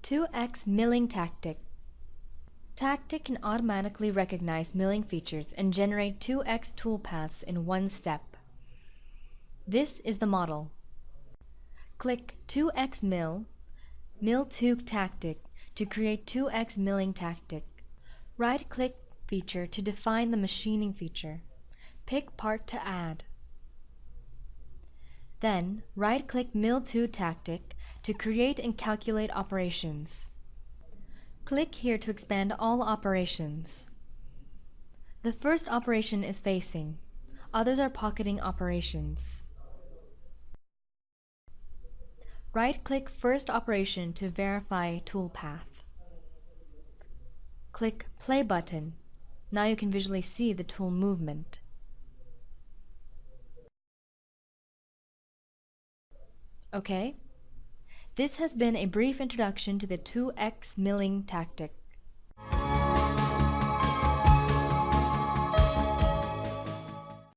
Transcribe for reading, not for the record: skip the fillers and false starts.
2x milling tactic. Tactic can automatically recognize milling features and generate 2x toolpaths in one step. This is the model. Click 2x mill 2 tactic to create 2x milling tactic. Right-click feature to define the machining feature. Pick part to add. Then, right-click mill 2 tactic to create and calculate operations. Click here to expand all operations. The first operation is facing. Others are pocketing operations. Right-click first operation to verify toolpath. Click Play button. Now you can visually see the tool movement. Okay? This has been a brief introduction to the 2x milling tactic.